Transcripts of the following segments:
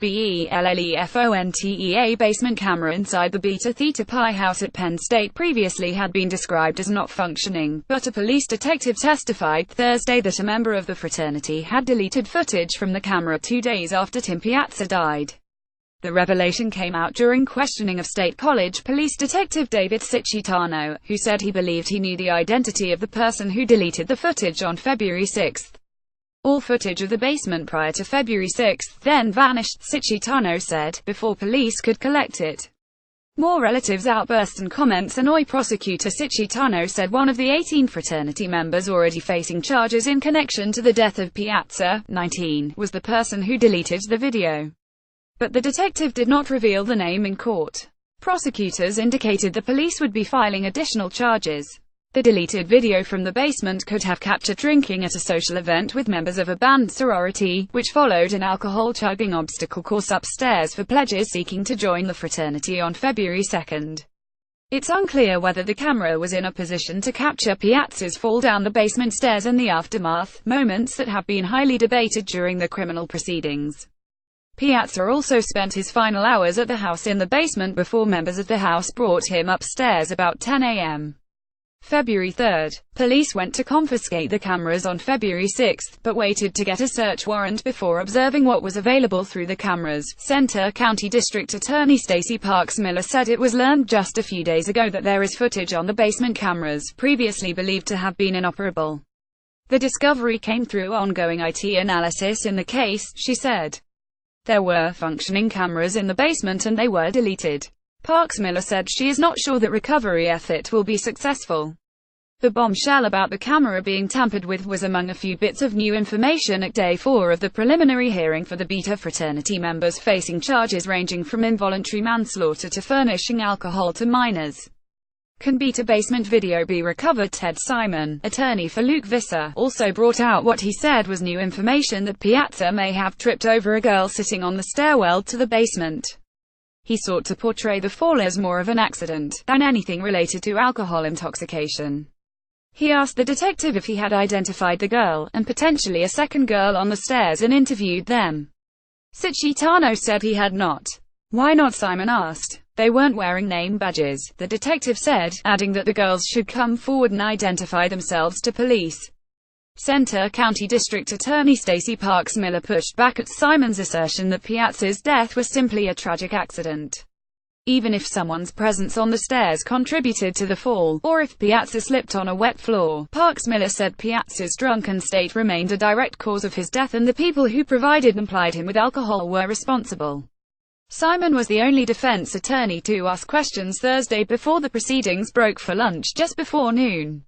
BELLEFONTEA basement camera inside the Beta Theta Pi house at Penn State previously had been described as not functioning, but a police detective testified Thursday that a member of the fraternity had deleted footage from the camera 2 days after Tim Piazza died. The revelation came out during questioning of State College Police Detective David Cicitano, who said he believed he knew the identity of the person who deleted the footage on February 6. All footage of the basement prior to February 6 then vanished, Cicitano said, before police could collect it. More relatives' outbursts and comments annoy prosecutor. Cicitano said one of the 18 fraternity members already facing charges in connection to the death of Piazza, 19, was the person who deleted the video. But the detective did not reveal the name in court. Prosecutors indicated the police would be filing additional charges. The deleted video from the basement could have captured drinking at a social event with members of a banned sorority, which followed an alcohol-chugging obstacle course upstairs for pledges seeking to join the fraternity on February 2. It's unclear whether the camera was in a position to capture Piazza's fall down the basement stairs and the aftermath, moments that have been highly debated during the criminal proceedings. Piazza also spent his final hours at the house in the basement before members of the house brought him upstairs about 10 a.m. February 3. Police went to confiscate the cameras on February 6, but waited to get a search warrant before observing what was available through the cameras. Center County District Attorney Stacey Parks Miller said it was learned just a few days ago that there is footage on the basement cameras, previously believed to have been inoperable. The discovery came through ongoing IT analysis in the case, she said. There were functioning cameras in the basement and they were deleted. Parks Miller said she is not sure that recovery effort will be successful. The bombshell about the camera being tampered with was among a few bits of new information at Day 4 of the preliminary hearing for the Beta fraternity members facing charges ranging from involuntary manslaughter to furnishing alcohol to minors. Can Beta basement video be recovered? Ted Simon, attorney for Luke Visser, also brought out what he said was new information that Piazza may have tripped over a girl sitting on the stairwell to the basement. He sought to portray the fall as more of an accident than anything related to alcohol intoxication. He asked the detective if he had identified the girl, and potentially a second girl on the stairs, and interviewed them. Cicitano said he had not. Why not? Simon asked. They weren't wearing name badges, the detective said, adding that the girls should come forward and identify themselves to police. Center County District Attorney Stacey Parks Miller pushed back at Simon's assertion that Piazza's death was simply a tragic accident. Even if someone's presence on the stairs contributed to the fall, or if Piazza slipped on a wet floor, Parks Miller said Piazza's drunken state remained a direct cause of his death and the people who provided and plied him with alcohol were responsible. Simon was the only defense attorney to ask questions Thursday before the proceedings broke for lunch just before noon.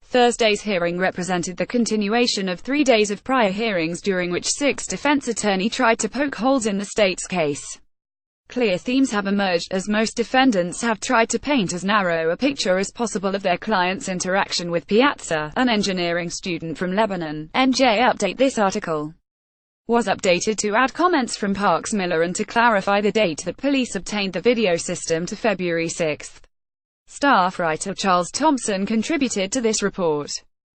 Thursday's hearing represented the continuation of 3 days of prior hearings during which 6 defense attorneys tried to poke holes in the state's case. Clear themes have emerged, as most defendants have tried to paint as narrow a picture as possible of their client's interaction with Piazza, an engineering student from Lebanon. NJ Update. This article was updated to add comments from Parks Miller and to clarify the date that police obtained the video system to February 6. Staff writer Charles Thompson contributed to this report.